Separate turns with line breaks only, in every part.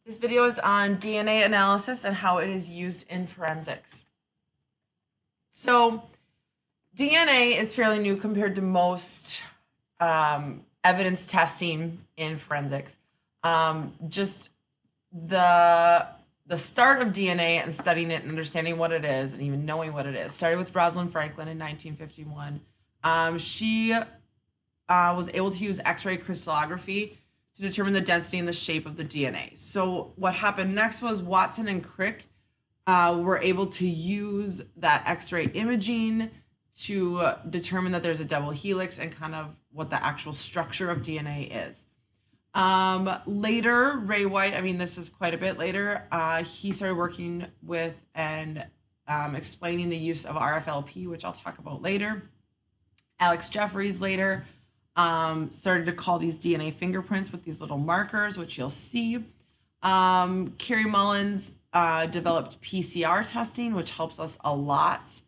This video is on DNA analysis and how it is used in forensics. So DNA is fairly new compared to most evidence testing in forensics. Just the start of DNA and studying it and understanding what it is and even knowing what it is started with Rosalind Franklin in 1951. She was able to use X-ray crystallography to determine the density and the shape of the DNA. So what happened next was Watson and Crick were able to use that X-ray imaging to determine that there's a double helix and kind of what the actual structure of DNA is. Later, Ray White, this is quite a bit later, he started working with and explaining the use of RFLP, which I'll talk about later. Alec Jeffreys later started to call these DNA fingerprints with these little markers, which you'll see. Carrie Mullins developed PCR testing, which helps us a lot.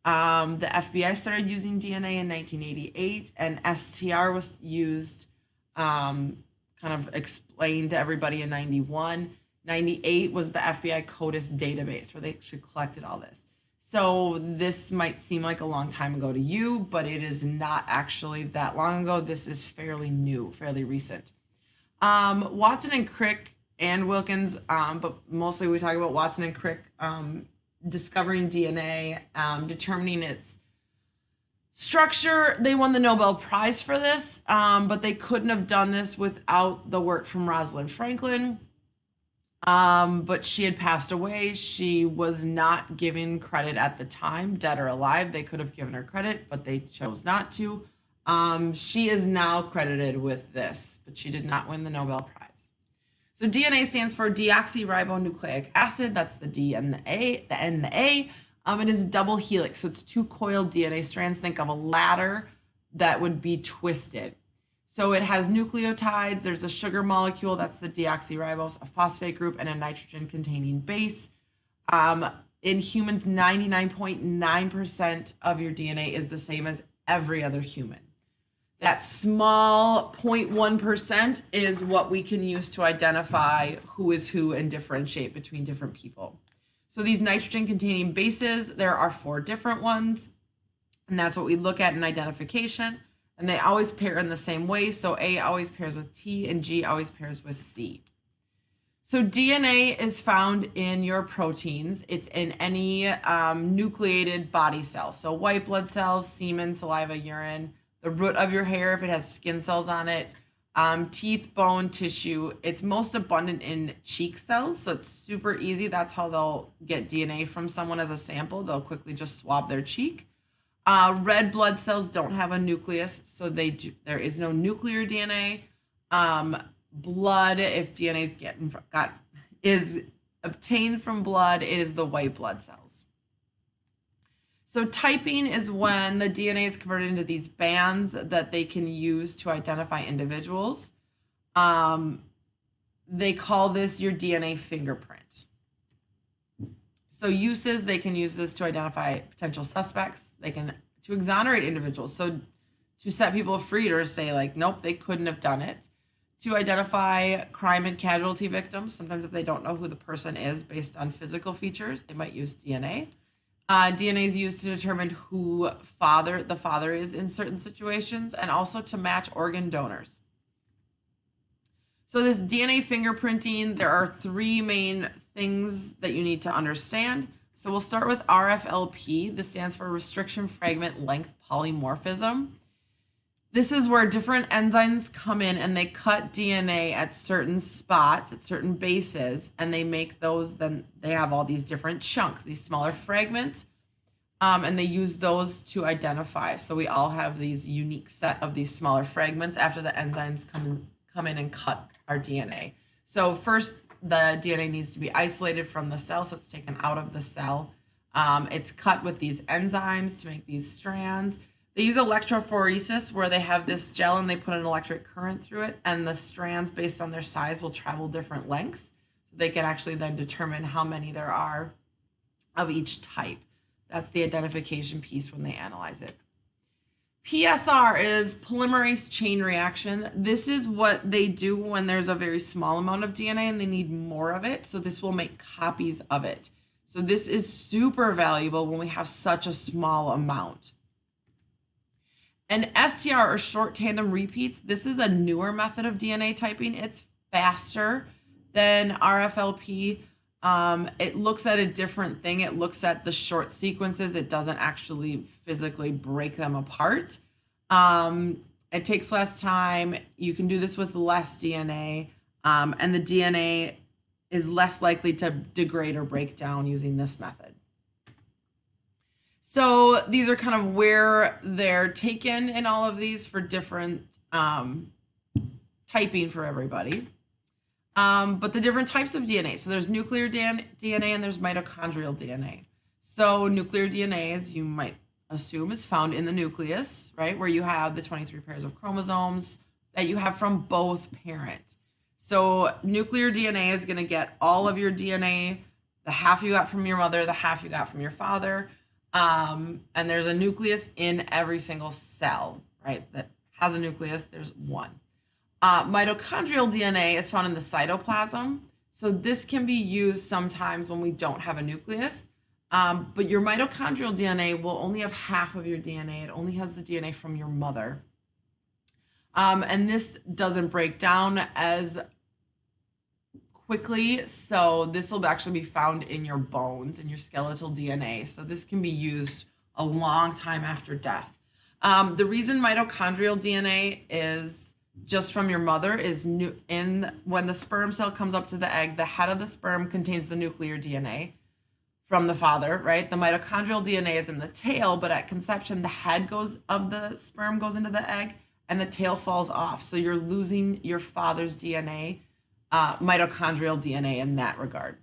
The FBI started using DNA in 1988, and STR was used, kind of explained to everybody in 91. 98 was the FBI CODIS database where they actually collected all this. So this might seem like a long time ago to you, but it is not actually that long ago. This is fairly new, fairly recent. Watson and Crick and Wilkins, but mostly we talk about Watson and Crick discovering DNA, determining its structure. They won the Nobel Prize for this, but they couldn't have done this without the work from Rosalind Franklin. But she had passed away. She was not given credit at the time, dead or alive. They could have given her credit, but they chose not to. She is now credited with this, but she did not win the Nobel Prize. So DNA stands for deoxyribonucleic acid. That's the D and the A, the N and the A. It is double helix, so it's two coiled DNA strands. Think of a ladder that would be twisted. So it has nucleotides, there's a sugar molecule, that's the deoxyribose, a phosphate group, and a nitrogen-containing base. In humans, 99.9% of your DNA is the same as every other human. That small 0.1% is what we can use to identify who is who and differentiate between different people. So these nitrogen-containing bases, there are 4 different ones, and that's what we look at in identification. And they always pair in the same way. So A always pairs with T and G always pairs with C. So DNA is found in your proteins. It's in any nucleated body cell. So white blood cells, semen, saliva, urine, the root of your hair if it has skin cells on it, teeth, bone, tissue. It's most abundant in cheek cells. So it's super easy. That's how they'll get DNA from someone as a sample. They'll quickly just swab their cheek. Red blood cells don't have a nucleus, so there is no nuclear DNA. Blood, if DNA is obtained from blood, it is the white blood cells. So typing is when the DNA is converted into these bands that they can use to identify individuals. They call this your DNA fingerprint. So uses, they can use this to identify potential suspects. They can to exonerate individuals. So to set people free or say like, nope, they couldn't have done it. To identify crime and casualty victims. Sometimes if they don't know who the person is based on physical features, they might use DNA. DNA is used to determine who the father is in certain situations and also to match organ donors. So this DNA fingerprinting, there are 3 main things that you need to understand. So we'll start with RFLP. This stands for restriction fragment length polymorphism. This is where different enzymes come in and they cut DNA at certain spots, at certain bases, and they make those, then they have all these different chunks, these smaller fragments, and they use those to identify. So we all have these unique set of these smaller fragments after the enzymes come in and cut our DNA. So first, the DNA needs to be isolated from the cell, so it's taken out of the cell. It's cut with these enzymes to make these strands. They use electrophoresis where they have this gel and they put an electric current through it, and the strands based on their size will travel different lengths. So they can actually then determine how many there are of each type. That's the identification piece when they analyze it. PSR is polymerase chain reaction. This is what they do when there's a very small amount of DNA and they need more of it. So this will make copies of it. So this is super valuable when we have such a small amount. And STR, or short tandem repeats, this is a newer method of DNA typing. It's faster than RFLP. It looks at a different thing. It looks at the short sequences. It doesn't actually physically break them apart. It takes less time. You can do this with less DNA, and the DNA is less likely to degrade or break down using this method. So these are kind of where they're taken in all of these for different typing for everybody. But the different types of DNA. So there's nuclear DNA and there's mitochondrial DNA. So nuclear DNA, as you might assume, is found in the nucleus, right? Where you have the 23 pairs of chromosomes that you have from both parents. So nuclear DNA is going to get all of your DNA, the half you got from your mother, the half you got from your father. And there's a nucleus in every single cell, right? That has a nucleus. There's one. Mitochondrial DNA is found in the cytoplasm. So this can be used sometimes when we don't have a nucleus. But your mitochondrial DNA will only have half of your DNA. It only has the DNA from your mother. And this doesn't break down as quickly. So this will actually be found in your bones and your skeletal DNA. So this can be used a long time after death. The reason mitochondrial DNA is just from your mother is when the sperm cell comes up to the egg, the head of the sperm contains the nuclear DNA from the father, right? The mitochondrial DNA is in the tail, but at conception, the head of the sperm goes into the egg and the tail falls off. So you're losing your father's DNA, mitochondrial DNA in that regard.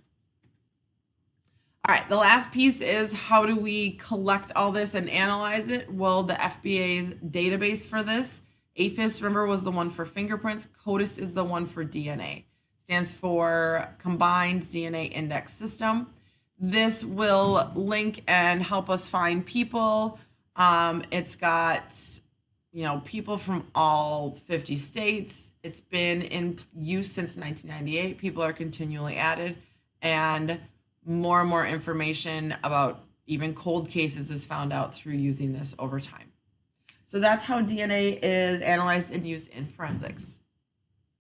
All right, the last piece is how do we collect all this and analyze it? Well, the FBA's database for this, APHIS, remember, was the one for fingerprints. CODIS is the one for DNA. Stands for Combined DNA Index System. This will link and help us find people. It's got, people from all 50 states. It's been in use since 1998. People are continually added, and more information about even cold cases is found out through using this over time. So that's how DNA is analyzed and used in forensics.